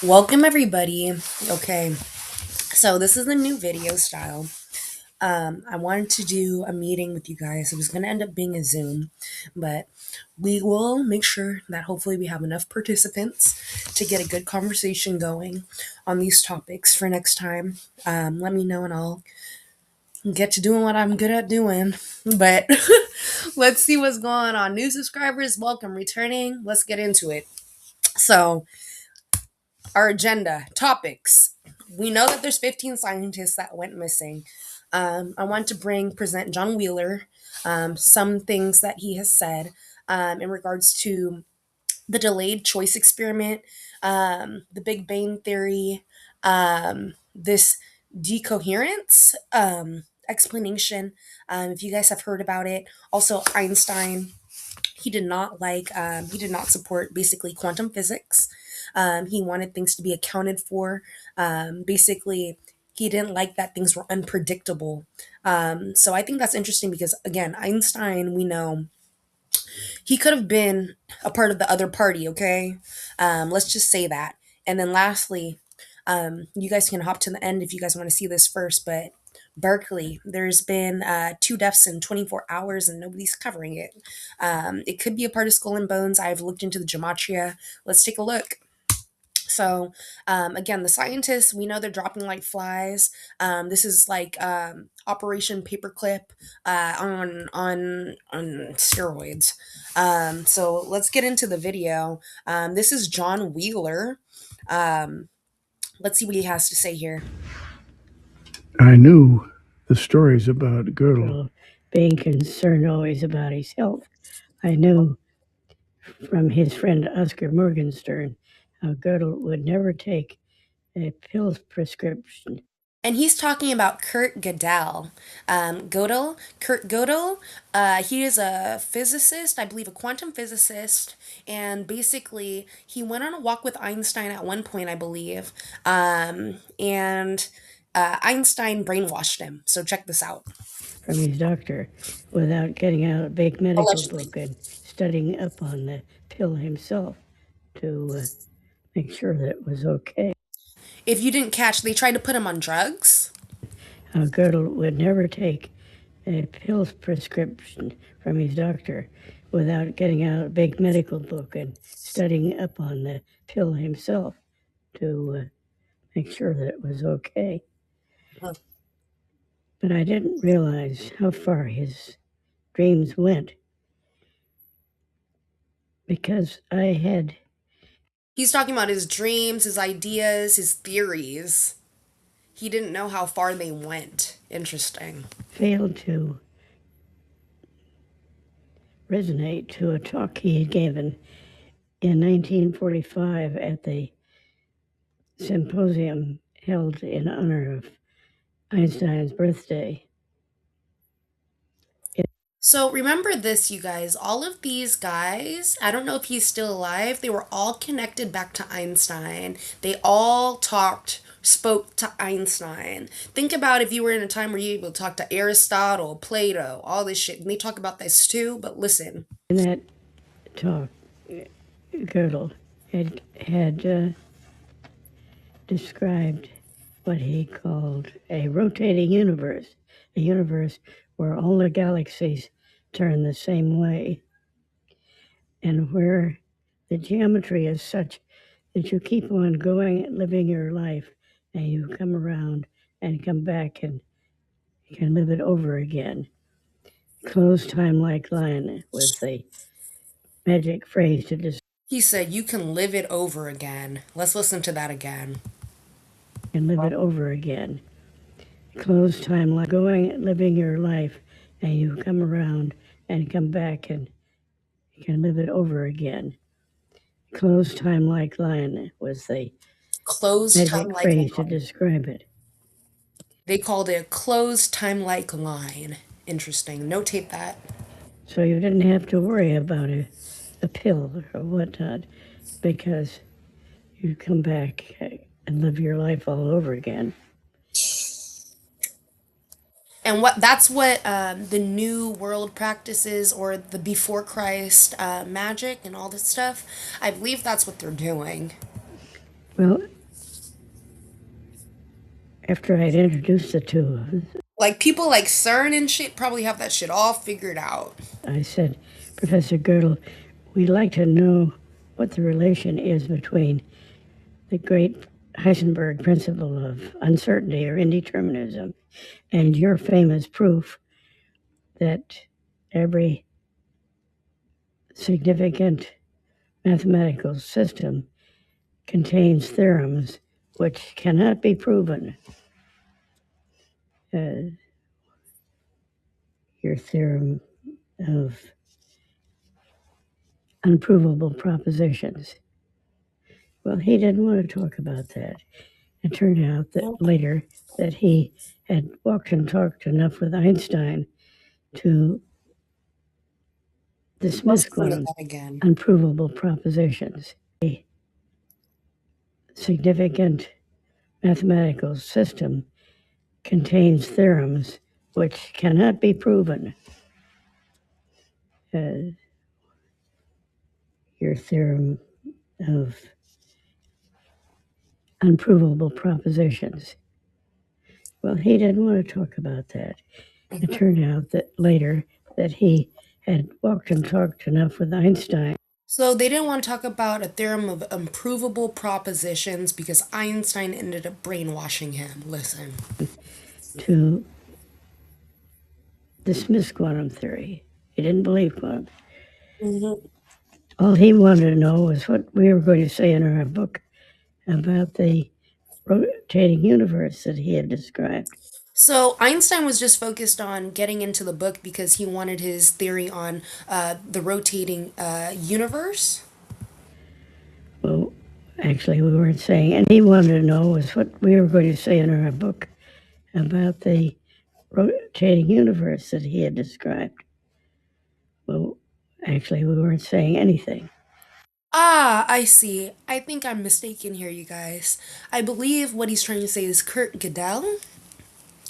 Welcome everybody. Okay, so this is the new video style. I wanted to do a meeting with you guys. It was going to end up being a Zoom, but we will make sure that hopefully we have enough participants to get a good conversation going on these topics for next time. Let me know and I'll get to doing what I'm good at doing. But let's see what's going on. New subscribers, welcome. Returning, let's get into it. So, our agenda topics. We know that there's 15 scientists that went missing. I want to present John Wheeler, some things that he has said in regards to the delayed choice experiment, the Big Bang theory, this decoherence explanation. If you guys have heard about it, also Einstein, he did not support basically quantum physics. He wanted things to be accounted for. Basically, he didn't like that things were unpredictable. So I think that's interesting because again, Einstein, we know he could have been a part of the other party. Okay, let's just say that. And then lastly, you guys can hop to the end if you guys want to see this first, but Berkeley, there's been two deaths in 24 hours and nobody's covering it. It could be a part of Skull and Bones. I've looked into the gematria. Let's take a look. So, again, the scientists, we know they're dropping like flies. This is like Operation Paperclip on steroids. So let's get into the video. This is John Wheeler. Um, let's see what he has to say here. I knew the stories about Gödel. Being concerned always about his health. I knew from his friend Oscar Morgenstern how Gödel would never take a pill prescription. And he's talking about Kurt Gödel. Kurt Gödel, he is a physicist, I believe a quantum physicist, and basically he went on a walk with Einstein at one point, I believe, and Einstein brainwashed him. So check this out. From his doctor without getting out a big medical book and studying up on the pill himself to make sure that it was okay. If you didn't catch, they tried to put him on drugs. Gödel would never take a pill prescription from his doctor without getting out a big medical book and studying up on the pill himself to make sure that it was okay. Huh. But I didn't realize how far his dreams went because He's talking about his dreams, his ideas, his theories. He didn't know how far they went. Interesting. failed to resonate to a talk he had given in 1945 at the symposium held in honor of Einstein's birthday. So remember this, you guys. All of these guys, I don't know if he's still alive, they were all connected back to Einstein. They all spoke to Einstein. Think about if you were in a time where you were able to talk to Aristotle, Plato, all this shit. And they talk about this too, but listen. In that talk, Gödel had described what he called a rotating universe, a universe where all the galaxies turn the same way, and where the geometry is such that you keep on going, living your life, and you come around and come back and you can live it over again. Closed time like line was the magic phrase to describe. He said, you can live it over again. Let's listen to that again. And live it over again. Closed time like going, living your life, and you come around and come back and you can live it over again. Closed time like line was the Closed time magic like phrase to line. describe it. They called it a closed time like line. Interesting. Notate that. So you didn't have to worry about a pill or whatnot because you come back and live your life all over again. And that's what the new world practices, or the before Christ magic and all this stuff. I believe that's what they're doing. Well, after I'd introduced the two of us, Like people like CERN and shit probably have that shit all figured out. I said, Professor Girdle, we'd like to know what the relation is between the great Heisenberg principle of uncertainty or indeterminism and your famous proof that every significant mathematical system contains theorems which cannot be proven. Your theorem of unprovable propositions. Well, he didn't want to talk about that. It turned out that later that he had walked and talked enough with Einstein to dismiss Let's listen to quantum that again. unprovable propositions. A significant mathematical system contains theorems which cannot be proven. Your theorem of unprovable propositions. Well, he didn't want to talk about that. It turned out that later that he had walked and talked enough with Einstein. So they didn't want to talk about a theorem of improvable propositions because Einstein ended up brainwashing him. Listen. To dismiss quantum theory. He didn't believe quantum. Mm-hmm. All he wanted to know was what we were going to say in our book about the rotating universe that he had described. So Einstein was just focused on getting into the book because he wanted his theory on the rotating universe. Well, actually, we weren't saying, and he wanted to know was what we were going to say in our book about the rotating universe that he had described. Well, actually, we weren't saying anything. Ah, I see. I think I'm mistaken here, you guys. I believe what he's trying to say is Kurt Gödel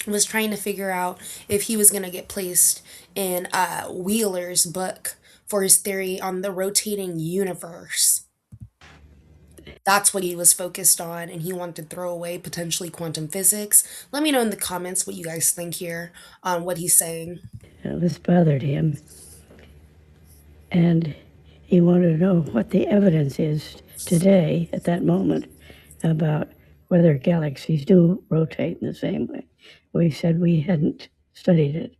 was trying to figure out if he was going to get placed in Wheeler's book for his theory on the rotating universe. That's what he was focused on, and he wanted to throw away potentially quantum physics. Let me know in the comments what you guys think here on what he's saying. This bothered him, and he wanted to know what the evidence is today, at that moment, about whether galaxies do rotate in the same way. We said we hadn't studied it.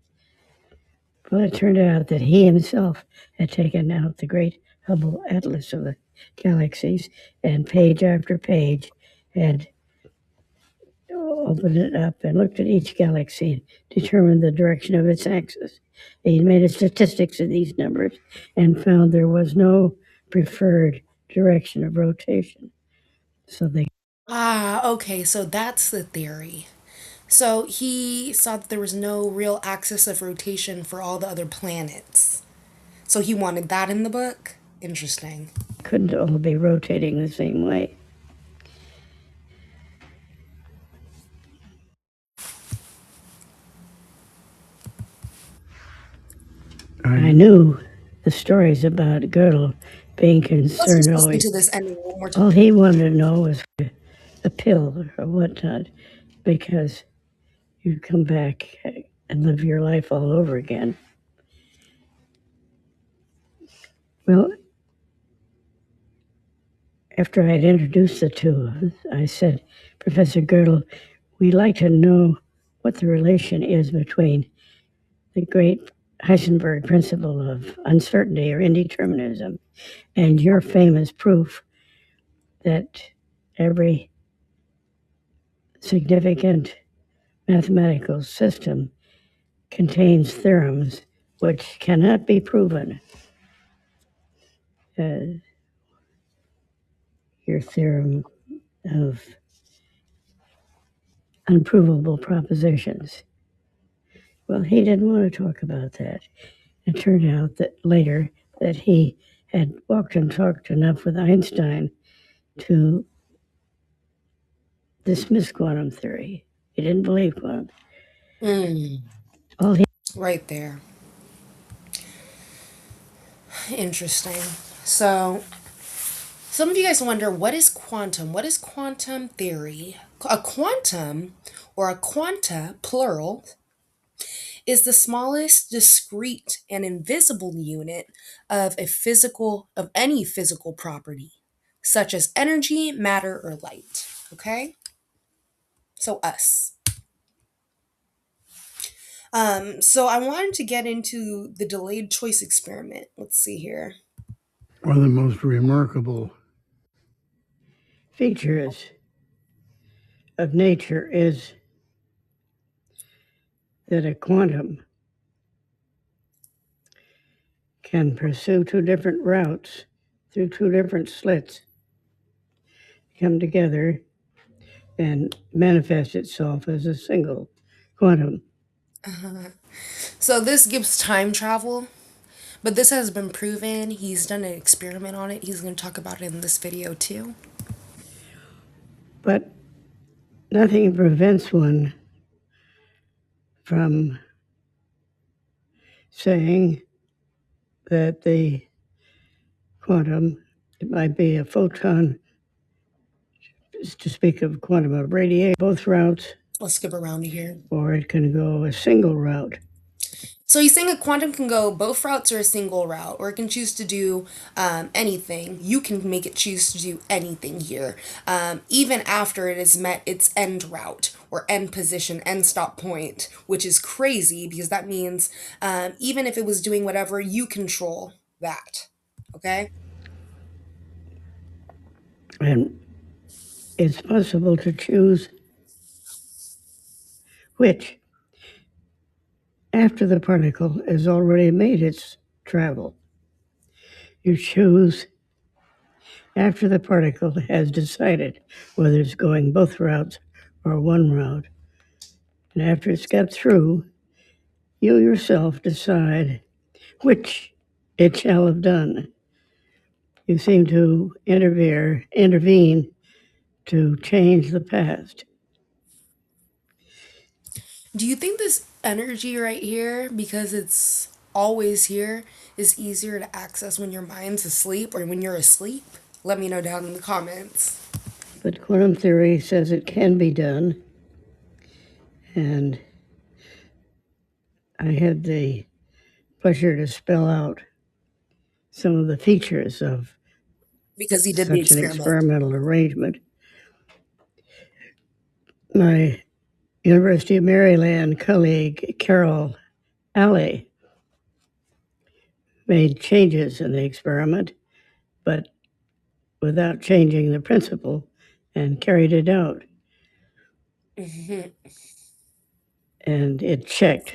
Well, it turned out that he himself had taken out the great Hubble Atlas of the galaxies, and page after page had opened it up and looked at each galaxy and determined the direction of its axis. He made a statistics of these numbers and found there was no preferred direction of rotation. So they Ah, okay, so that's the theory. So he saw that there was no real axis of rotation for all the other planets. So he wanted that in the book? Interesting. couldn't all be rotating the same way. I knew the stories about Gödel being Let's concerned just listen always. to this ending one more time. All he wanted to know was a pill or whatnot, because you'd come back and live your life all over again. Well, after I'd introduced the two of us, I said, Professor Gödel, we'd like to know what the relation is between the great Heisenberg principle of uncertainty or indeterminism and your famous proof that every significant mathematical system contains theorems which cannot be proven. Your theorem of unprovable propositions. Well, he didn't want to talk about that. It turned out that later that he had walked and talked enough with Einstein to dismiss quantum theory. He didn't believe quantum. All he Right there. Interesting. So Some of you guys wonder, what is quantum? What is quantum theory? A quantum, or a quanta, plural, is the smallest discrete and invisible unit of any physical property, such as energy, matter, or light. Okay? So us. So I wanted to get into the delayed choice experiment. Let's see here. One of the most remarkable features of nature is that a quantum can pursue two different routes through two different slits, come together, and manifest itself as a single quantum. So this gives time travel, but this has been proven. He's done an experiment on it. He's going to talk about it in this video too. But nothing prevents one from saying that the quantum, it might be a photon, to speak of quantum of radiation, both routes. Let's skip around here. Or it can go a single route. So he's saying a quantum can go both routes or a single route, or it can choose to do anything. You can make it choose to do anything here, even after it has met its end route or end position, end stop point, which is crazy because that means even if it was doing whatever, you control that. Okay? And it's possible to choose which, after the particle has already made its travel. You choose after the particle has decided whether it's going both routes or one route. And after it's got through, you yourself decide which it shall have done. You seem to intervene to change the past. Do you think this energy right here, because it's always here, is easier to access when your mind's asleep or when you're asleep? Let me know down in the comments. But quantum theory says it can be done. And I had the pleasure to spell out some of the features of Because he did the such an experiment. experimental arrangement. My University of Maryland colleague, Carol Alley, made changes in the experiment, but without changing the principle, and carried it out. And it checked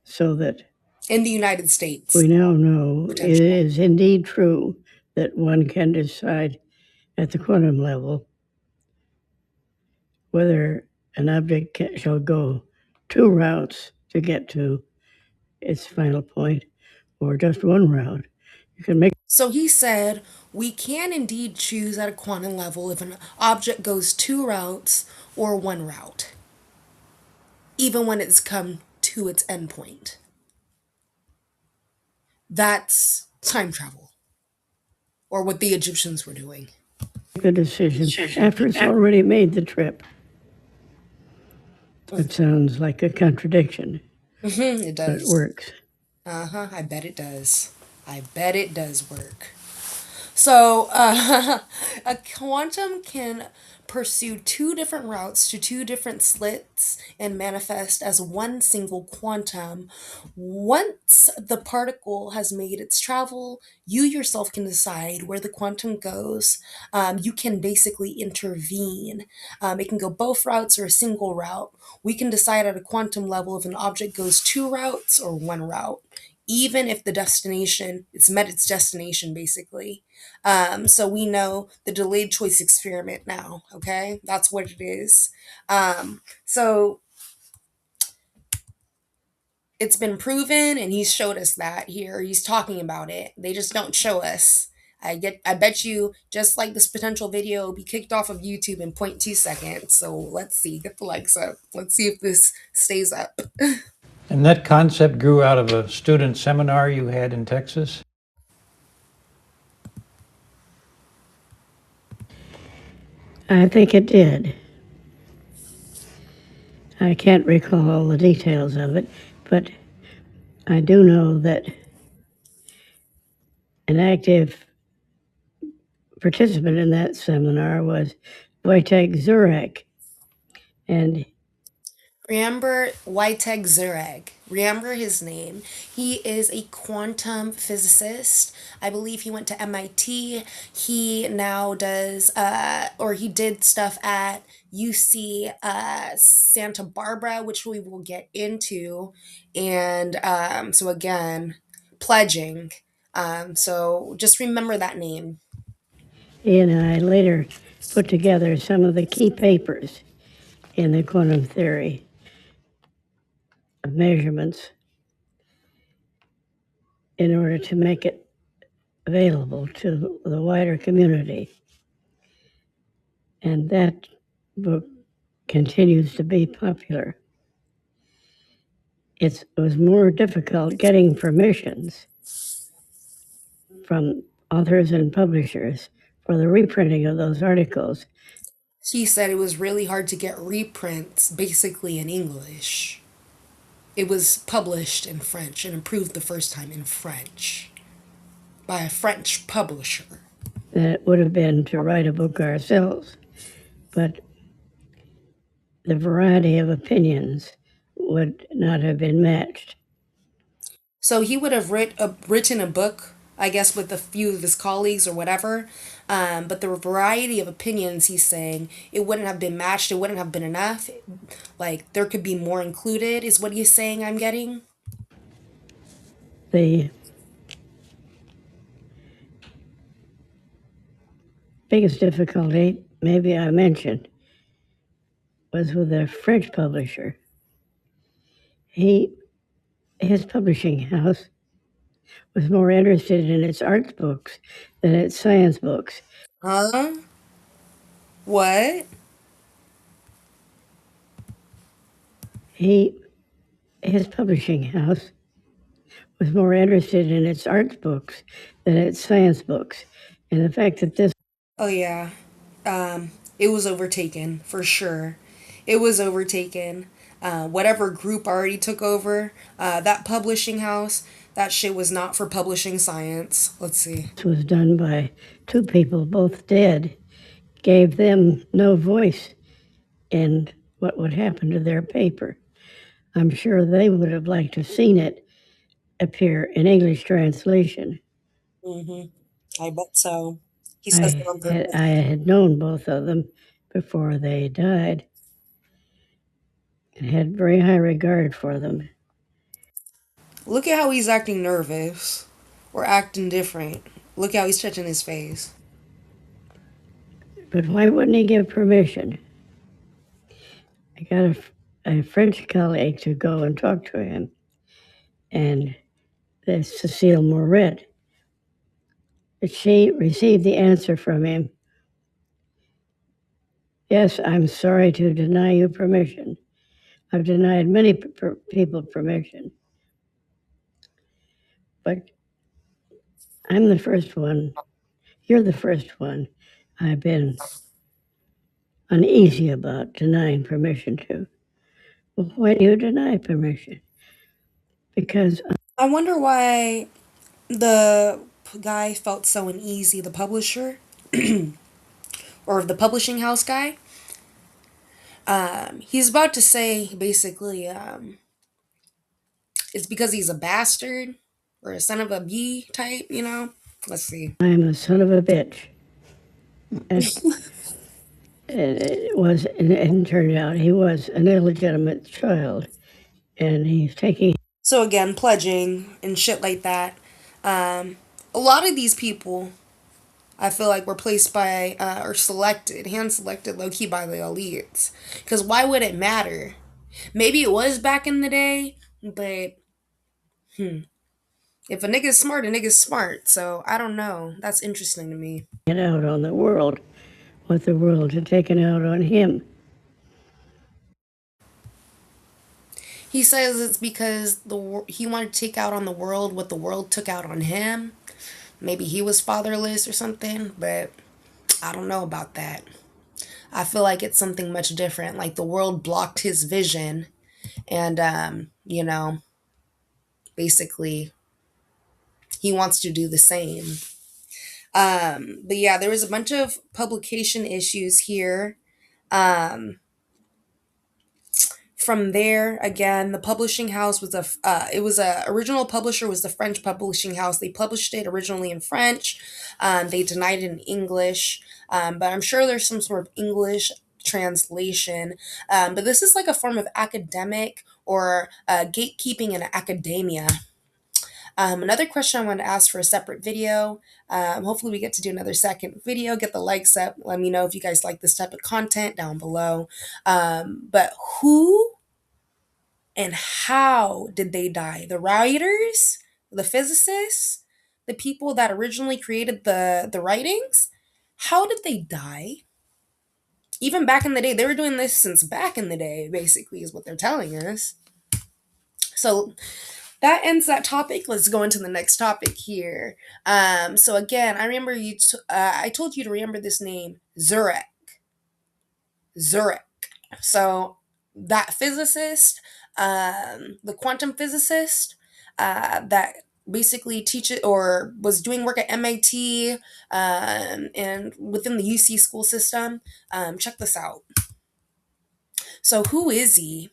so that In the United States. we now know it Potential. is indeed true that one can decide at the quantum level whether an object shall go two routes to get to its final point or just one route. You can make. So he said we can indeed choose at a quantum level if an object goes two routes or one route, even when it's come to its endpoint. That's time travel, or what the Egyptians were doing. The decision after it's already made the trip. It sounds like a contradiction. It does. But it works. I bet it does. I bet it does work. So, a quantum can pursue two different routes to two different slits and manifest as one single quantum. Once the particle has made its travel, you yourself can decide where the quantum goes. You can basically intervene. It can go both routes or a single route. We can decide at a quantum level if an object goes two routes or one route, even if the destination, it's met its destination, basically. So we know the delayed choice experiment now, okay? That's what it is. So it's been proven, and he's showed us that here. He's talking about it. They just don't show us. I bet you, just like this potential video, will be kicked off of YouTube in 0.2 seconds. So let's see, get the likes up. Let's see if this stays up. And that concept grew out of a student seminar you had in Texas? I think it did. I can't recall all the details of it, but I do know that an active participant in that seminar was Wojtek Zurek, and Remember Wojtek Zurek. Remember his name. He is a quantum physicist. I believe he went to MIT. He now does, or he did stuff at UC Santa Barbara, which we will get into. And so, again, pledging. So just remember that name. he and I later put together some of the key papers in the quantum theory of measurements in order to make it available to the wider community. And that book continues to be popular. It was more difficult getting permissions from authors and publishers for the reprinting of those articles. He said it was really hard to get reprints basically in English. It was published in French and approved the first time in French by a French publisher. Than it would have been to write a book ourselves. But the variety of opinions would not have been matched. So he would have written a book, I guess, with a few of his colleagues or whatever. But the variety of opinions, he's saying, it wouldn't have been matched. It wouldn't have been enough. Like, there could be more included, is what he's saying, I'm getting. The biggest difficulty, maybe I mentioned, was with a French publisher. His publishing house was more interested in its arts books than its science books. Huh? What? He his publishing house was more interested in its arts books than its science books. And the fact that this Oh, yeah. It was overtaken, for sure. It was overtaken. Whatever group already took over that publishing house, that shit was not for publishing science. Let's see. was done by two people, both dead, gave them no voice in what would happen to their paper. I'm sure they would have liked to have seen it appear in English translation. I bet so. He says it on purpose. I had known both of them before they died and had very high regard for them. Look at how he's acting nervous or acting different. Look how he's touching his face. But why wouldn't he give permission? I got a French colleague to go and talk to him, and that's Cecile Moret. But she received the answer from him. Yes, I'm sorry to deny you permission. I've denied many people permission. But I'm the first one. You're the first one I've been uneasy about denying permission to. Well, why do you deny permission? Because I wonder why the guy felt so uneasy, the publisher, or the publishing house guy. He's about to say basically it's because he's a bastard or a son of a bee type, you know? Let's see. I'm a son of a bitch. And it turned out he was an illegitimate child. And he's taking So again, pledging and shit like that. A lot of these people, I feel like, were placed by or selected, hand selected, low key by the elites. Because why would it matter? Maybe it was back in the day, but if a nigga's smart, a nigga's smart. So I don't know. That's interesting to me. it out on the world, what the world had taken out on him. He says it's because he wanted to take out on the world what the world took out on him. Maybe he was fatherless or something, but I don't know about that. I feel like it's something much different. Like the world blocked his vision, and basically he wants to do the same. But yeah, there was a bunch of publication issues here. Um, from there, again, the publishing house was a original publisher was the French publishing house. They published it originally in French. They denied it in English, but I'm sure there's some sort of English translation. But this is like a form of academic or gatekeeping in academia. Another question I wanted to ask for a separate video. Hopefully, we get to do another second video. Get the likes up. Let me know if you guys like this type of content down below. But who and how did they die? The writers, the physicists, the people that originally created the writings. How did they die? Even back in the day, they were doing this since back in the day. Basically, is what they're telling us. So that ends that topic. Let's go into the next topic here. So again, I remember I told you to remember this name, Zurek. Zurek. So that physicist, the quantum physicist, that basically teaches or was doing work at MIT, and within the UC school system. Check this out. So who is he?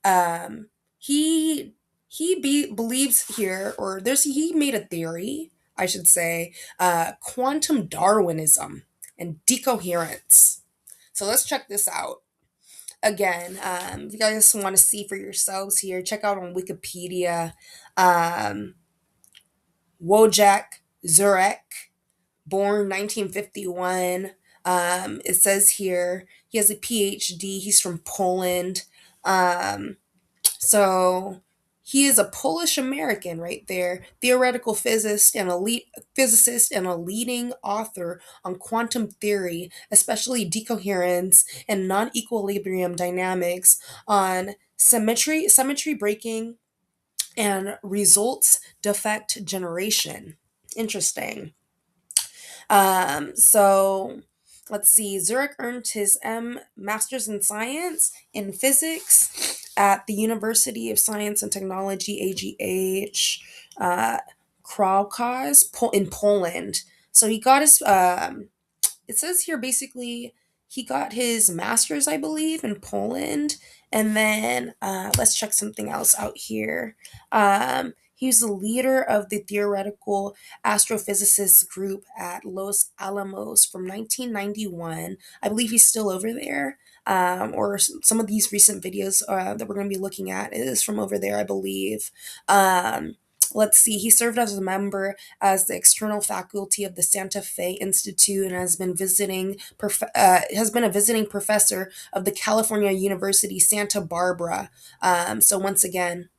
um believes here, or he made a theory, I should say, quantum Darwinism and decoherence. So let's check this out. Again, if you guys want to see for yourselves here, check out on Wikipedia. um Wojciech Zurek, born 1951. It says here he has a PhD. He's from Poland. So he is a Polish American right there, theoretical physicist and a leading author on quantum theory, especially decoherence and non-equilibrium dynamics, on symmetry breaking, and results defect generation. Interesting. So let's see. Zurich earned his Master's in Science in Physics at the University of Science and Technology (AGH) Krakow in Poland. So he got his. It says here basically he got his master's, I believe, in Poland, and then let's check something else out here. He was the leader of the theoretical astrophysicists group at Los Alamos from 1991. I believe he's still over there. Or some of these recent videos that we're going to be looking at is from over there, I believe. Let's see. He served as a member as the external faculty of the Santa Fe Institute, and has been a visiting professor of the California University Santa Barbara. So once again,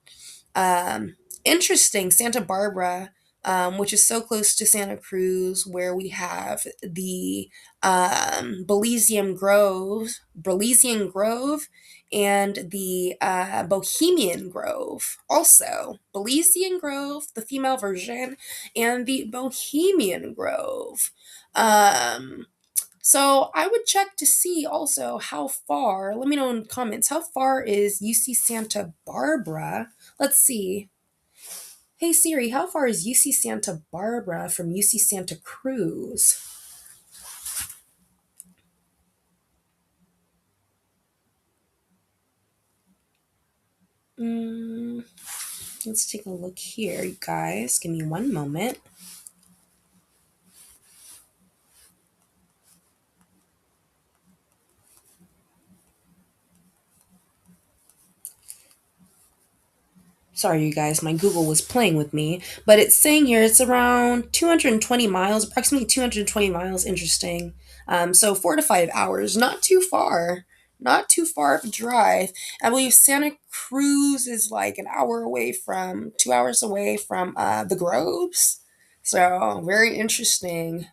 um, interesting. Santa Barbara, which is so close to Santa Cruz, where we have the Belizean Grove, and the Bohemian Grove. Also, Belizean Grove, the female version, and the Bohemian Grove. So I would check to see also how far, let me know in the comments, how far is UC Santa Barbara? Let's see. Hey Siri, how far is UC Santa Barbara from UC Santa Cruz? Let's take a look here, you guys. Give me one moment. Sorry, you guys, my Google was playing with me, but it's saying here it's around 220 miles, approximately 220 miles. Interesting. So 4 to 5 hours, not too far, not too far of a drive. I believe Santa Cruz is like an hour away from, 2 hours away from the Groves. So very interesting.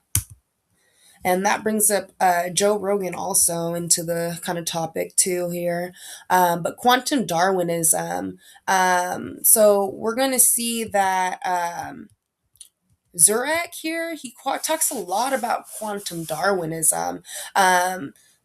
And that brings up Joe Rogan also into the kind of topic too here. But quantum Darwinism. So we're going to see that Zurek here, he talks a lot about quantum Darwinism.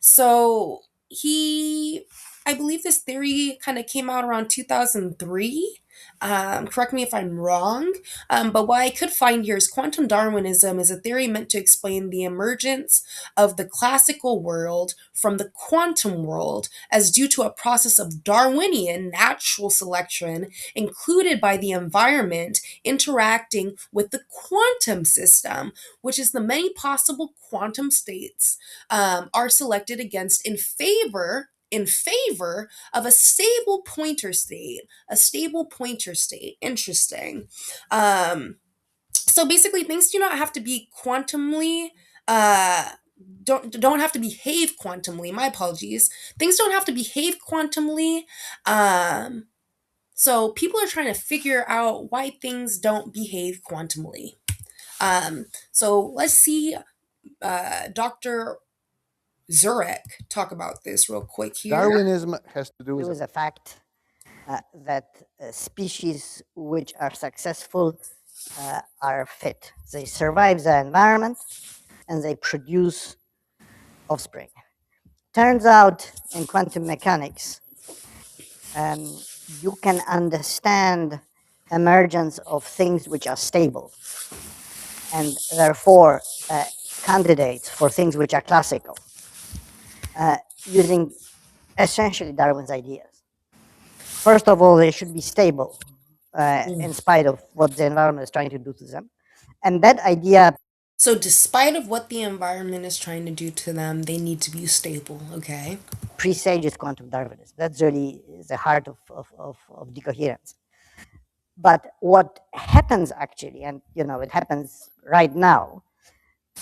So he, I believe this theory kind of came out around 2003. Correct me if I'm wrong, but what I could find here is quantum Darwinism is a theory meant to explain the emergence of the classical world from the quantum world as due to a process of Darwinian natural selection included by the environment interacting with the quantum system, which is the many possible quantum states are selected against in favor of a stable pointer state. Interesting. So basically things do not have to be quantumly uh don't have to behave quantumly. My apologies. Things don't have to behave quantumly. So people are trying to figure out why things don't behave quantumly. So let's see Dr. Zurek talk about this real quick here. Darwinism has to do It with was a fact that species which are successful are fit. They survive the environment and they produce offspring. Turns out in quantum mechanics, you can understand emergence of things which are stable and therefore candidates for things which are classical using essentially Darwin's ideas. First of all, they should be stable in spite of what the environment is trying to do to them. And that idea So despite of what the environment is trying to do to them, they need to be stable, okay? presages quantum Darwinism. That's really the heart of decoherence. But what happens actually, and it happens right now,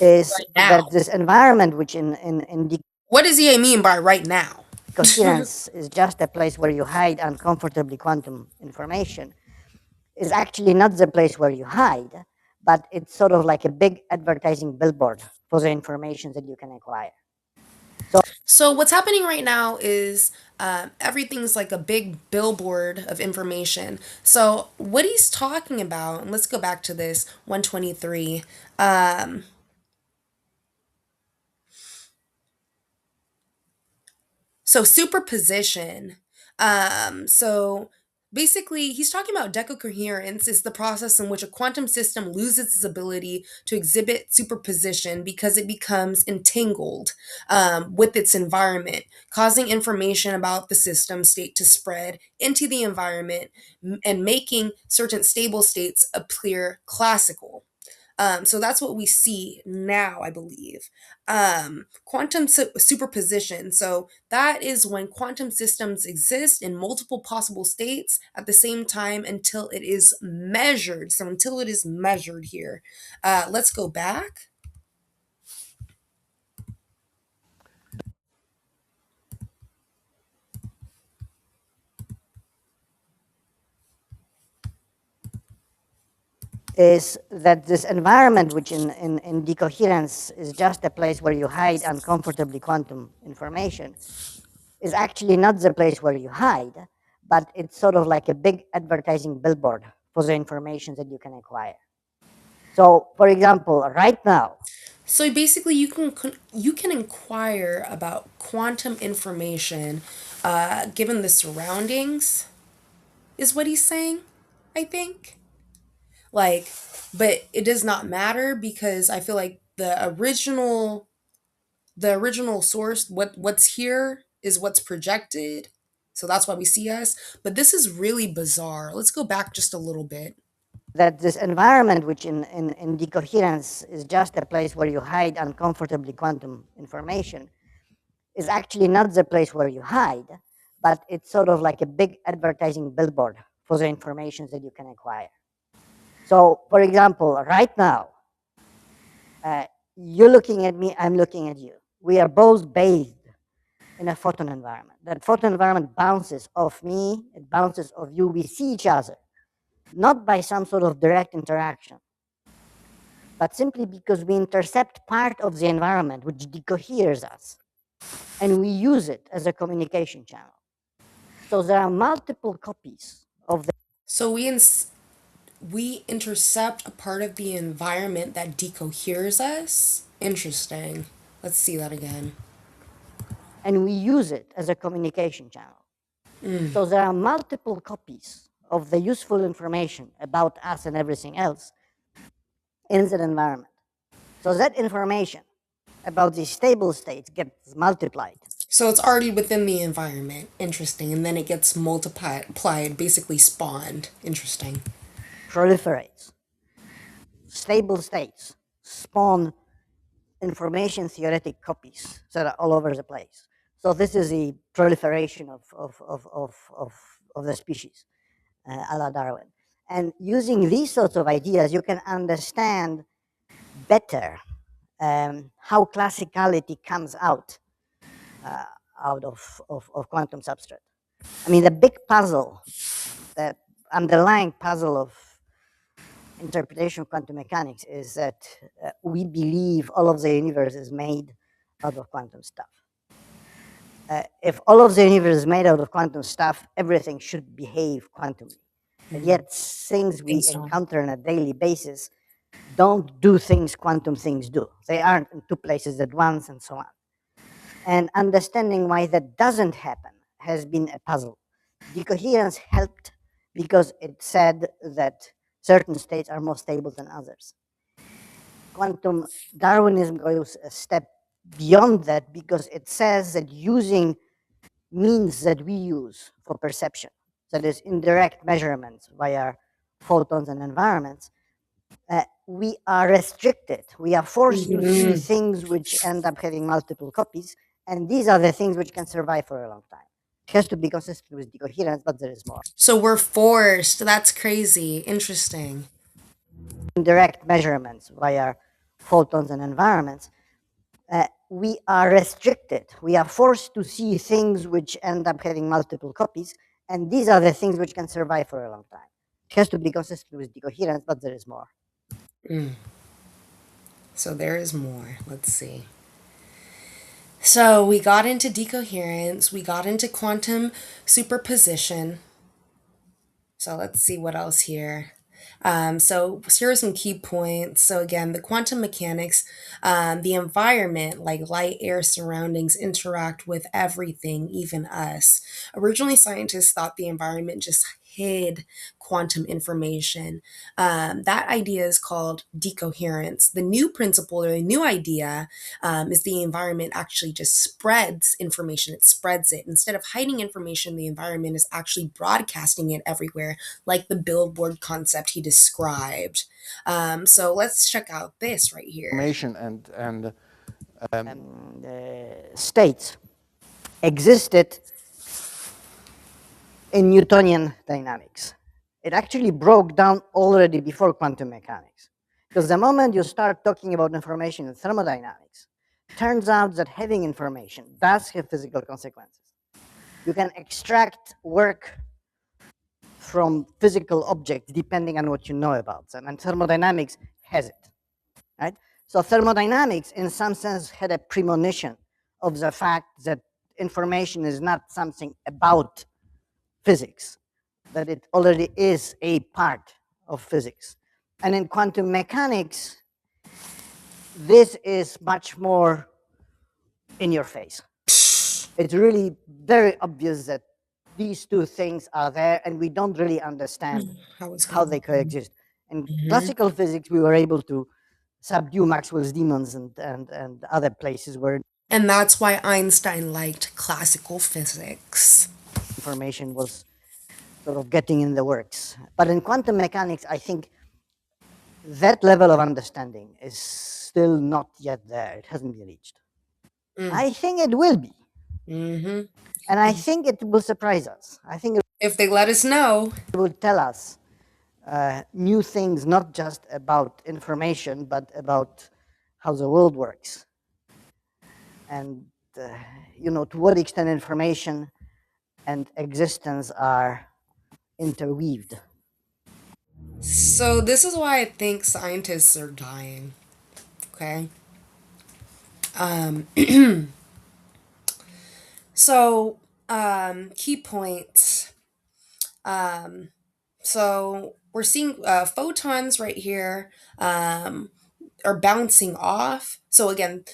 is Right now. that this environment, which in What does he mean by right now? decoherence is just a place where you hide uncomfortably quantum information, is actually not the place where you hide, but it's sort of like a big advertising billboard for the information that you can acquire. So what's happening right now is everything's like a big billboard of information. So what he's talking about, and let's go back to this 123. So superposition. So basically, he's talking about decoherence is the process in which a quantum system loses its ability to exhibit superposition because it becomes entangled with its environment, causing information about the system state to spread into the environment and making certain stable states appear classical. So that's what we see now, I believe. Quantum superposition. So that is when quantum systems exist in multiple possible states at the same time until it is measured. So until it is measured here. Let's go back. Is that this environment, which in decoherence is just a place where you hide uncomfortably quantum information, is actually not the place where you hide, but it's sort of like a big advertising billboard for the information that you can acquire. So, for example, right now, So basically, you can inquire about quantum information given the surroundings, is what he's saying. I think. Like, but it does not matter because I feel like the original source, what's here is what's projected. So that's why we see us. But this is really bizarre. Let's go back just a little bit. that this environment, which in decoherence is just a place where you hide uncomfortably quantum information, is actually not the place where you hide, but it's sort of like a big advertising billboard for the information that you can acquire. So, for example, right now, you're looking at me, I'm looking at you. We are both bathed in a photon environment. That photon environment bounces off me, it bounces off you. We see each other, not by some sort of direct interaction, but simply because we intercept part of the environment which decoheres us, and we use it as a communication channel. So there are multiple copies of the So we intercept a part of the environment that decoheres us. Interesting. Let's see that again. and we use it as a communication channel. So there are multiple copies of the useful information about us and everything else in that environment. So that information about the stable states gets multiplied. So it's already within the environment. Interesting. And then it gets multiplied, basically spawned. Interesting. Proliferates. Stable states spawn information theoretic copies that are all over the place. So this is the proliferation of the species, a la Darwin. And using these sorts of ideas, you can understand better how classicality comes out of quantum substrate. I mean, the big puzzle, the underlying puzzle of interpretation of quantum mechanics is that we believe all of the universe is made out of quantum stuff. If all of the universe is made out of quantum stuff, everything should behave quantumly. And yet things we encounter on a daily basis don't do things quantum things do. They aren't in two places at once and so on. And understanding why that doesn't happen has been a puzzle. Decoherence helped because it said that certain states are more stable than others. Quantum Darwinism goes a step beyond that because it says that using means that we use for perception, that is indirect measurements via photons and environments, we are restricted. We are forced to see things which end up having multiple copies, and these are the things which can survive for a long time. It has to be consistent with decoherence, but there is more. So we're forced. That's crazy. Interesting. Indirect measurements via photons and environments, we are restricted. We are forced to see things which end up having multiple copies, and these are the things which can survive for a long time. It has to be consistent with decoherence, but there is more. So there is more. Let's see. So we got into decoherence, we got into quantum superposition. So let's see what else here. So here are some key points. So again, the quantum mechanics, the environment, like light, air, surroundings, interact with everything, even us. Originally, scientists thought the environment just hid quantum information. That idea is called decoherence. The new principle or the new idea is the environment actually just spreads information. It spreads it. Instead of hiding information, the environment is actually broadcasting it everywhere, like the billboard concept he described. So let's check out this right here. Information States existed in Newtonian dynamics. It actually broke down already before quantum mechanics. Because the moment you start talking about information in thermodynamics, turns out that having information does have physical consequences. You can extract work from physical objects depending on what you know about them, and thermodynamics has it, right? So thermodynamics, in some sense, had a premonition of the fact that information is not something about physics, that it already is a part of physics. And in quantum mechanics, this is much more in your face. It's really very obvious that these two things are there, and we don't really understand how they coexist. In classical physics, we were able to subdue Maxwell's demons and other places where And that's why Einstein liked classical physics. information was sort of getting in the works. But in quantum mechanics, I think that level of understanding is still not yet there. It hasn't been reached. I think it will be. And I think it will surprise us. I think If they let us know. it will tell us new things, not just about information, but about how the world works. And, to what extent information and existence are interweaved. So this is why I think scientists are dying. Okay. So key points. So we're seeing photons right here are bouncing off. So again,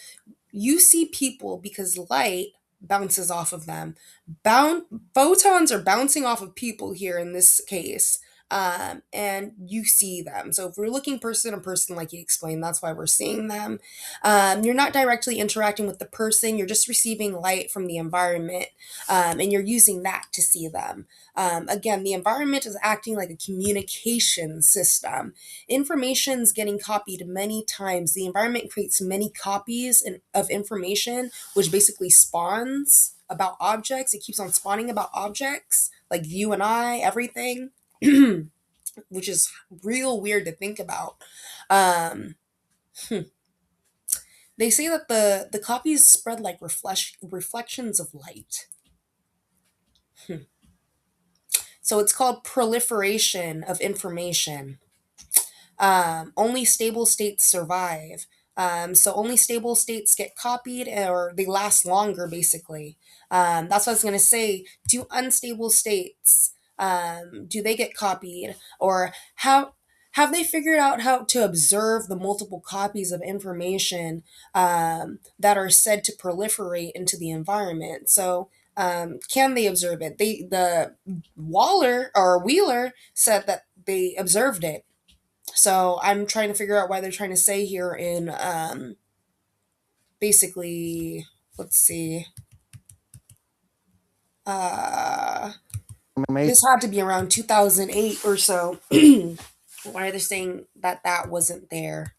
you see people because light bounces off of them. Photons are bouncing off of people here in this case, and you see them. So if we're looking person to person, like you explained, that's why we're seeing them. You're not directly interacting with the person, you're just receiving light from the environment, and you're using that to see them. Again, the environment is acting like a communication system. Information's getting copied many times. The environment creates many copies of information, which basically spawns about objects. It keeps on spawning about objects, like you and I, everything, which is real weird to think about. Um, they say that the copies spread like reflections of light. So it's called proliferation of information. Only stable states survive. So only stable states get copied, or they last longer, basically. That's what I was going to say. Do unstable states, do they get copied? Or have they figured out how to observe the multiple copies of information that are said to proliferate into the environment? So can they observe it? The Wheeler said that they observed it. So I'm trying to figure out why they're trying to say here in basically, let's see, uh this had to be around 2008 or so. Why are they saying that that wasn't there?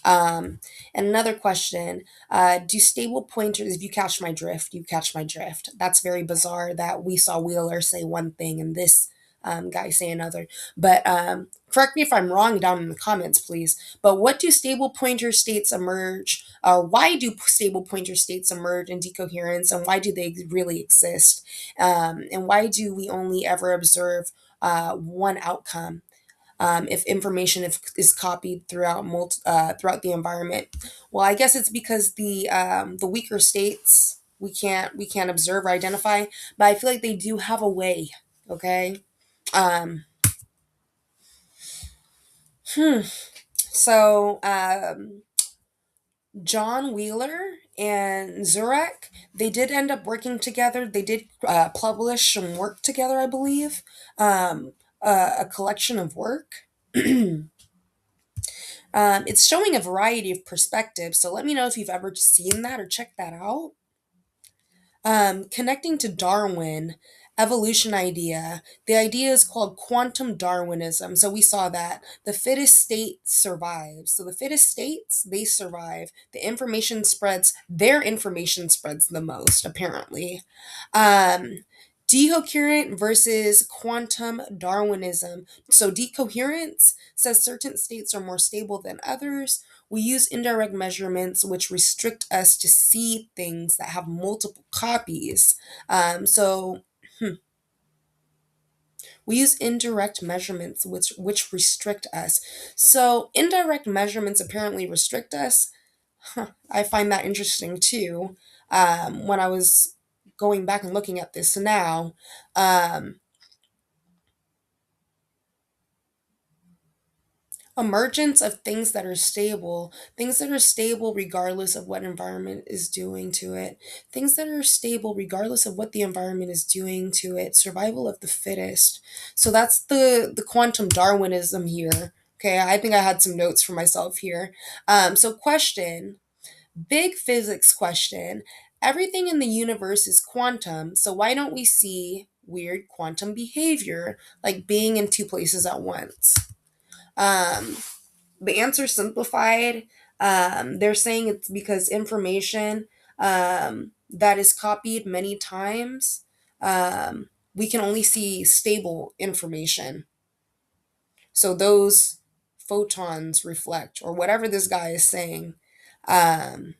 And another question, do stable pointers, if you catch my drift, you catch my drift. That's very bizarre that we saw Wheeler say one thing and this guy say another. But correct me if I'm wrong down in the comments, please. But what do stable pointer states emerge? Why do stable pointer states emerge in decoherence, and why do they really exist? And why do we only ever observe one outcome? If information is copied throughout the environment. Well, I guess it's because the weaker states we can't observe or identify, but I feel like they do have a way. Okay. Um, hmm. So John Wheeler and Zurek, they did end up working together. They did publish some work together, I believe. A collection of work. It's showing a variety of perspectives, so let me know if you've ever seen that or checked that out. Connecting to Darwin, evolution idea. The idea is called quantum Darwinism. So we saw that the fittest state survives. So the fittest states, they survive. Their information spreads the most, apparently. Um, Decoherent versus quantum Darwinism. So decoherence says certain states are more stable than others. We use indirect measurements, which restrict us to see things that have multiple copies. So we use indirect measurements, which restrict us. So indirect measurements apparently restrict us. I find that interesting too. When I was going back and looking at this now, um, emergence of things that are stable regardless of what environment is doing to it, things that are stable regardless of what the environment is doing to it, survival of the fittest. So that's the quantum Darwinism here. Okay, I think I had some notes for myself here. So question, big physics question, everything in the universe is quantum, so why don't we see weird quantum behavior, like being in two places at once? um the answer simplified. They're saying it's because information that is copied many times, we can only see stable information. So those photons reflect, or whatever this guy is saying. Um,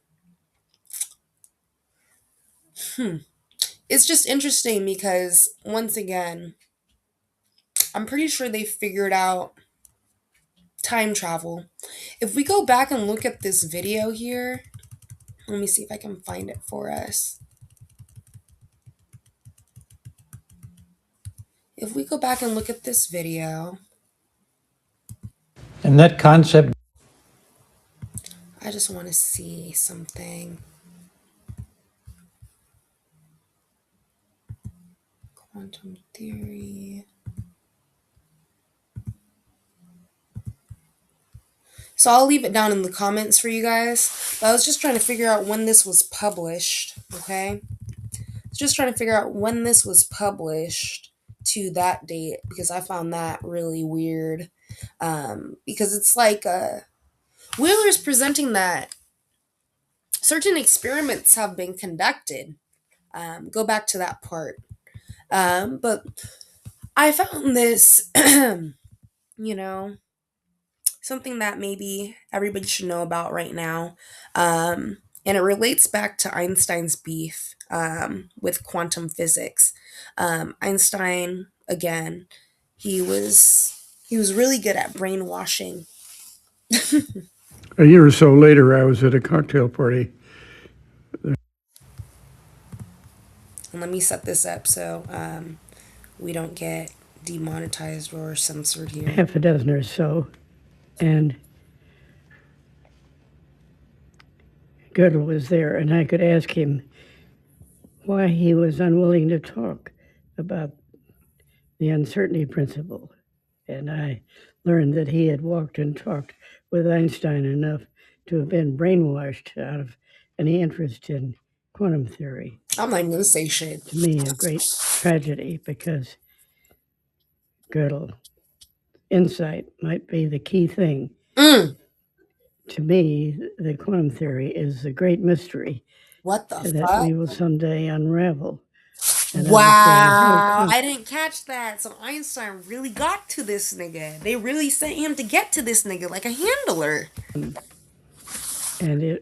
it's just interesting because, once again, I'm pretty sure they figured out time travel. If we go back and look at this video here, let me see if I can find it for us. If we go back and look at this video, And that concept I just want to see something. Quantum theory. So I'll leave it down in the comments for you guys. But I was just trying to figure out when this was published, okay? Just trying to figure out when this was published to that date, because I found that really weird. Because it's like Wheeler's presenting that certain experiments have been conducted. Go back to that part. But I found this, you know, something that maybe everybody should know about right now. And it relates back to Einstein's beef with quantum physics. Einstein, again, he was really good at brainwashing. A year or so later, I was at a cocktail party. And let me set this up so we don't get demonetized or censored here. half a dozen or so, and Gödel was there, and I could ask him why he was unwilling to talk about the uncertainty principle. And I learned that he had walked and talked with Einstein enough to have been brainwashed out of any interest in quantum theory. I'm not even gonna say shit. To me, a great tragedy, because Gödel insight might be the key thing. To me, the quantum theory is the great mystery What the that fuck? we will someday unravel. Wow, I didn't catch that. So Einstein really got to this nigga. They really sent him to get to this nigga like a handler. And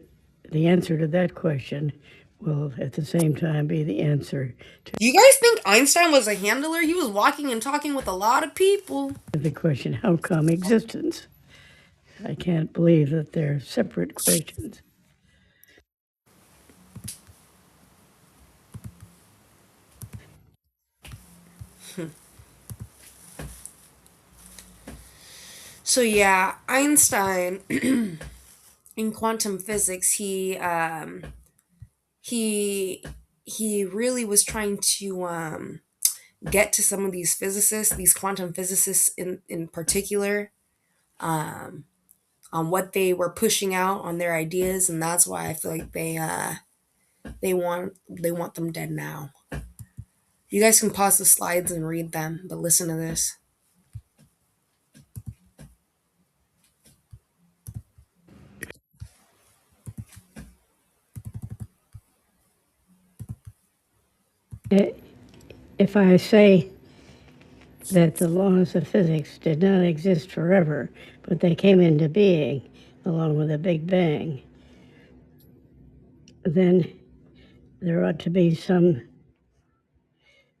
the answer to that question will at the same time be the answer to Do you guys think Einstein was a handler? He was walking and talking with a lot of people. the question, how come existence? I can't believe that they're separate questions. So yeah, Einstein in quantum physics, he really was trying to get to some of these physicists, these quantum physicists in particular, on what they were pushing out on their ideas, and that's why I feel like they want them dead now. You guys can pause the slides and read them, but listen to this. If I say that the laws of physics did not exist forever, but they came into being along with the Big Bang, then there ought to be some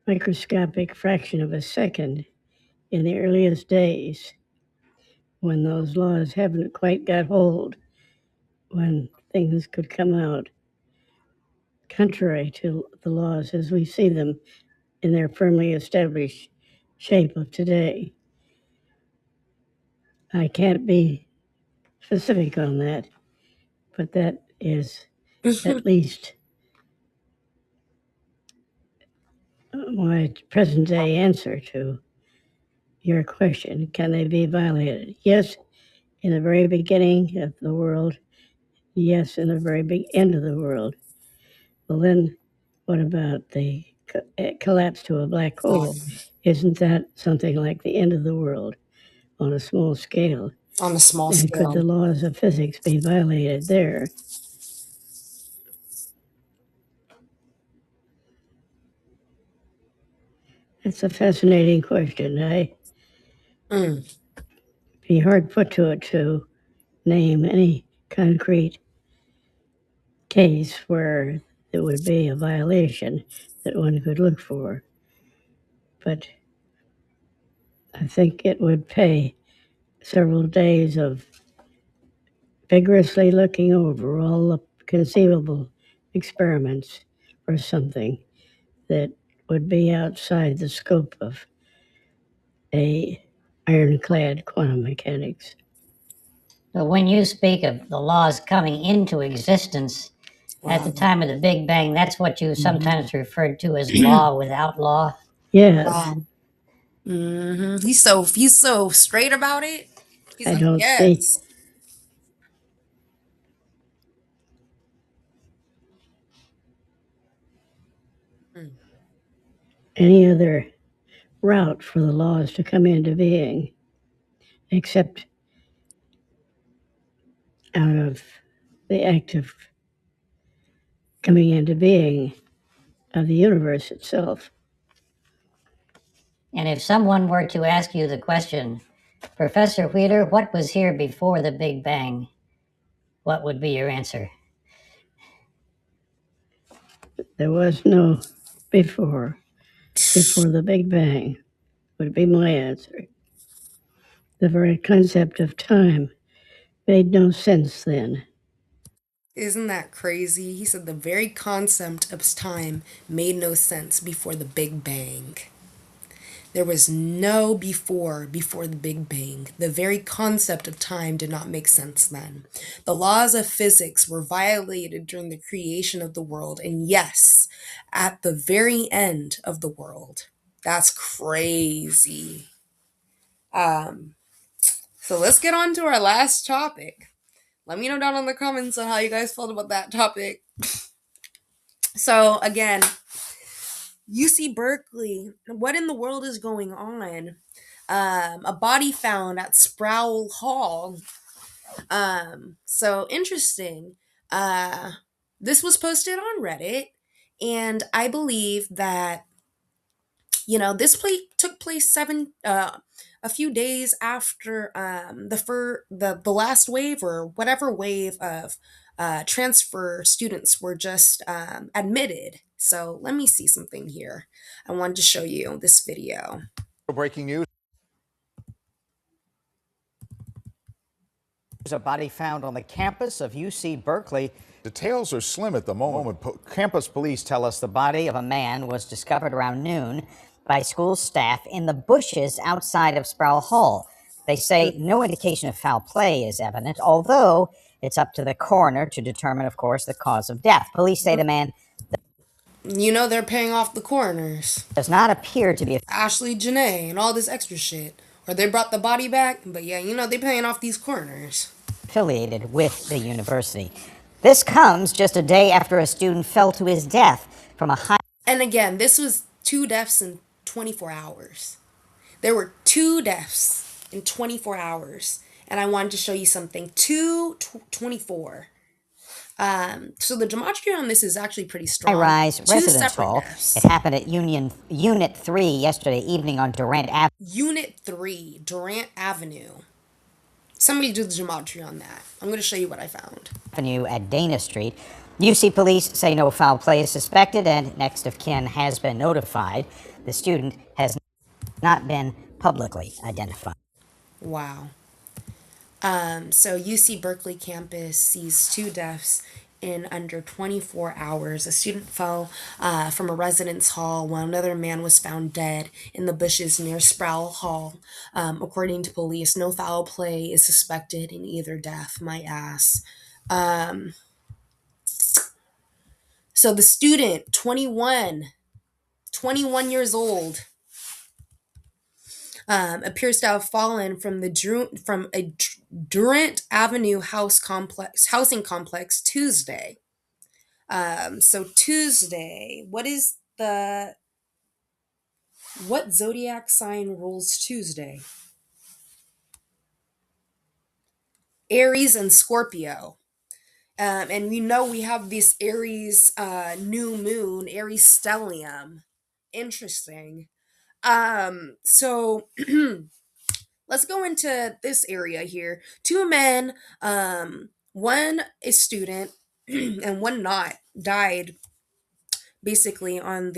microscopic fraction of a second in the earliest days when those laws haven't quite got hold, when things could come out contrary to the laws as we see them in their firmly established shape of today. I can't be specific on that, but that is at least my present day answer to your question. Can they be violated? Yes, in the very beginning of the world. Yes, in the very big end of the world. Well, then what about the collapse to a black hole? Isn't that something like the end of the world on a small scale? On a small And scale. could the laws of physics be violated there? It's a fascinating question. I'd be hard put to it to name any concrete case where there would be a violation that one could look for. But I think it would pay several days of vigorously looking over all the conceivable experiments for something that would be outside the scope of a ironclad quantum mechanics. But when you speak of the laws coming into existence at the time of the Big Bang, that's what you sometimes referred to as law without law. Yes, He's so straight about it. He's I like, don't see yes. Mm. any other route for the laws to come into being except out of the act of coming into being of the universe itself. And if someone were to ask you the question, Professor Wheeler, what was here before the Big Bang? What would be your answer? There was no before the Big Bang, would be my answer. The very concept of time made no sense then. Isn't that crazy? He said the very concept of time made no sense before the Big Bang. There was no before the Big Bang. The very concept of time did not make sense then. The laws of physics were violated during the creation of the world, and yes, at the very end of the world. That's crazy. So let's get on to our last topic. Let me know down in the comments on how you guys felt about that topic. So again, UC Berkeley, what in the world is going on? A body found at Sproul Hall. So interesting. Uh, this was posted on Reddit, and I believe that this took place a few days after the last wave or whatever wave of transfer students were just admitted. So let me see something here. I wanted to show you this video. Breaking news. There's a body found on the campus of UC Berkeley. Details are slim at the moment. Campus police tell us the body of a man was discovered around noon by school staff in the bushes outside of Sproul Hall. They say no indication of foul play is evident, although it's up to the coroner to determine, of course, the cause of death. Police say the man They're paying off the coroners, does not appear to be Ashley, Janae, and all this extra shit. Or they brought the body back, but yeah, they paying off these coroners. affiliated with the university. This comes just a day after a student fell to his death from a high. And again, this was 2 deaths in 24 hours. There were 2 deaths in 24 hours. And I wanted to show you something. 24. So the geometry on this is actually pretty strong. High-rise 2 residence separate hall. deaths. It happened at Unit 3 yesterday evening on Durant Avenue. Unit 3, Durant Avenue. Somebody do the geometry on that. I'm going to show you what I found. At Dana Street. UC police say no foul play is suspected and next of kin has been notified. The student has not been publicly identified. Wow. So UC Berkeley campus sees 2 deaths in under 24 hours. A student fell from a residence hall while another man was found dead in the bushes near Sproul Hall. According to police, no foul play is suspected in either death. My ass. So the student, 21 years old, appears to have fallen from a Durant Avenue housing complex Tuesday. So Tuesday, what zodiac sign rules Tuesday? Aries and Scorpio. And we have this Aries new moon, Aries stellium. Interesting. So let's go into this area here. 2 men, one is student and one not, died basically on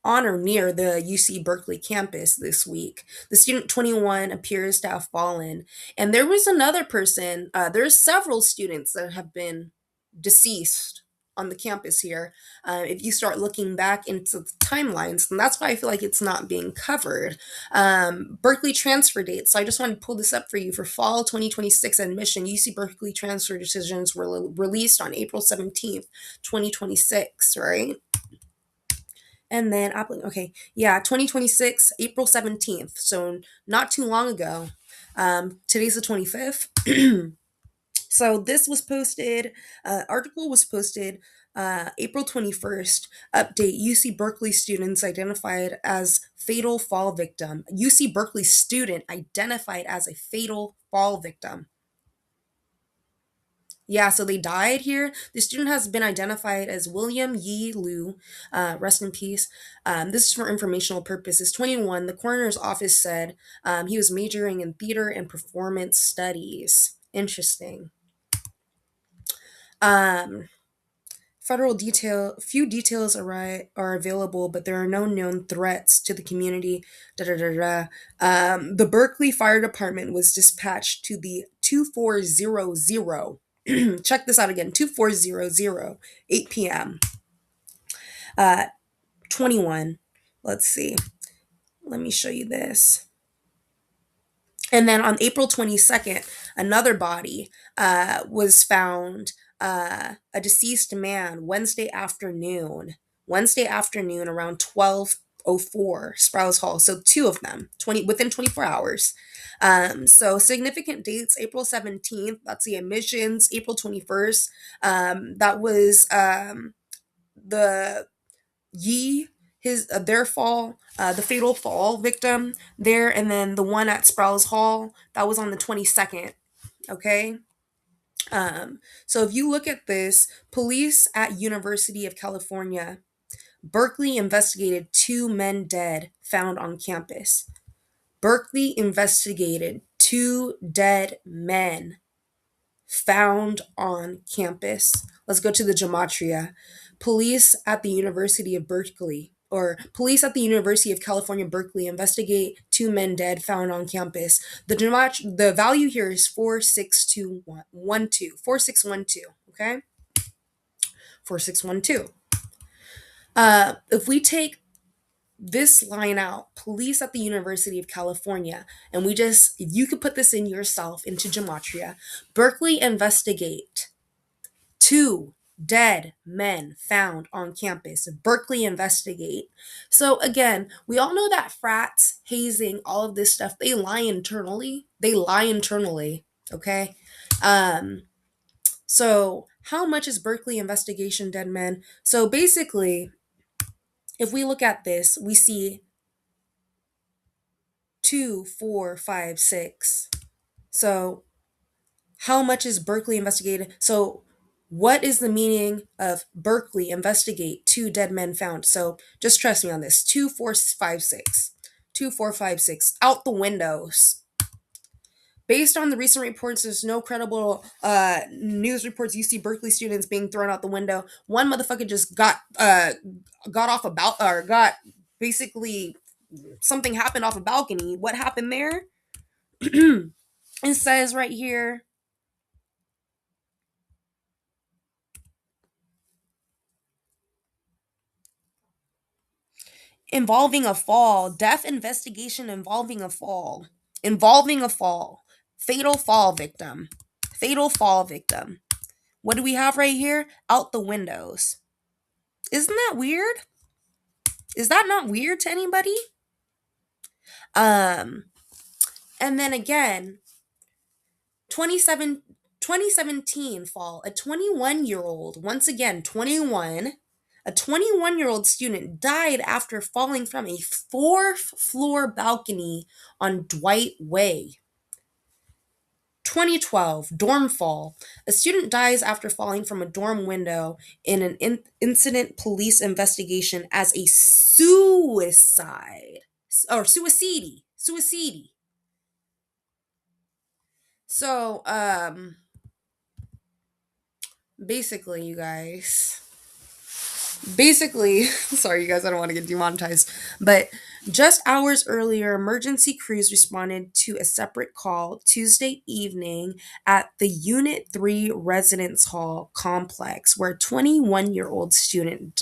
or near the UC Berkeley campus this week. The student 21 appears to have fallen, and there was another person. There's several students that have been deceased on the campus here. If you start looking back into the timelines, and that's why I feel like it's not being covered. Berkeley transfer dates. So I just want to pull this up for you for fall 2026 admission. UC Berkeley transfer decisions were released on April 17th, 2026, right? And then, okay, yeah, 2026, April 17th. So not too long ago. Today's the 25th. So this was posted, article was posted April 21st. Update: UC Berkeley students identified as fatal fall victim. UC Berkeley student identified as a fatal fall victim. Yeah, so they died here. The student has been identified as William Yi Liu, rest in peace. This is for informational purposes. 21, the coroner's office said he was majoring in theater and performance studies. Interesting. Um, few details are available, but there are no known threats to the community. Da, da, da, da. The Berkeley Fire Department was dispatched to the 2400. Check this out again: 2400, 8 p.m. 21. Let's see. Let me show you this. And then on April 22nd, another body was found, a deceased man, Wednesday afternoon around 12:04, Sprouse Hall. So two of them, within 24 hours. So significant dates: April 17th, that's the admissions. April 21st, that was the Yi, their fall, the fatal fall victim there, and then the one at Sprouse Hall, that was on the 22nd. Okay. So if you look at this, police at University of California, Berkeley investigated 2 men dead found on campus. Berkeley investigated 2 dead men found on campus. Let's go to the gematria. Police at the University of Berkeley, or police at the University of California, Berkeley, investigate 2 men dead found on campus. The value here is 46212. 4612. Okay, 4612. If we take this line out, police at the University of California, and if you could put this in yourself into gematria, Berkeley investigate 2 dead men found on campus. Berkeley investigate. So again, we all know that frats, hazing, all of this stuff, they lie internally. Okay. So how much is Berkeley investigation dead men? So basically, if we look at this, we see 2, 4, 5, 6. So how much is Berkeley investigated? So what is the meaning of Berkeley investigate 2 dead men found? So just trust me on this. 2, 4, 5, 6. 2, 4, 5, 6. Out the windows. Based on the recent reports, there's no credible news reports you see Berkeley students being thrown out the window. One motherfucker just got off or got basically something happened off a balcony. What happened there? It says right here, involving a fall, death investigation involving a fall, fatal fall victim, What do we have right here? Out the windows. Isn't that weird? Is that not weird to anybody? And then again, 2017 fall, a 21-year-old, once again, 21, a 21-year-old student died after falling from a 4th-floor balcony on Dwight Way. 2012, dorm fall. A student dies after falling from a dorm window in an incident police investigation as a suicide. Or suicide. So, basically, you guys. Sorry, you guys, I don't want to get demonetized. But just hours earlier, emergency crews responded to a separate call Tuesday evening at the Unit 3 Residence Hall complex, where a 21-year-old student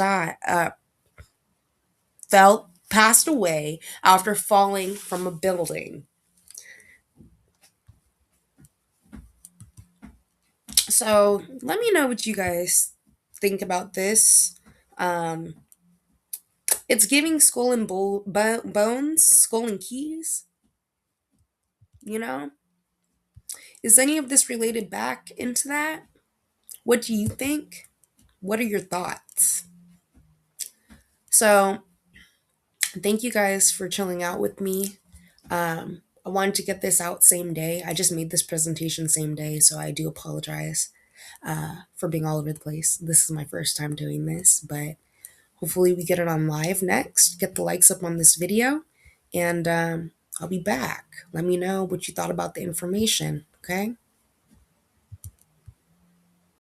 passed away after falling from a building. So let me know what you guys think about this. It's giving skull and bones, skull and keys, you know? Is any of this related back into that? What do you think? What are your thoughts? So, thank you guys for chilling out with me. I wanted to get this out same day. I just made this presentation same day, so I do apologize for being all over the place. This is my first time doing this, but hopefully we get it on live next. Get the likes up on this video, and I'll be back. Let me know what you thought about the information, okay?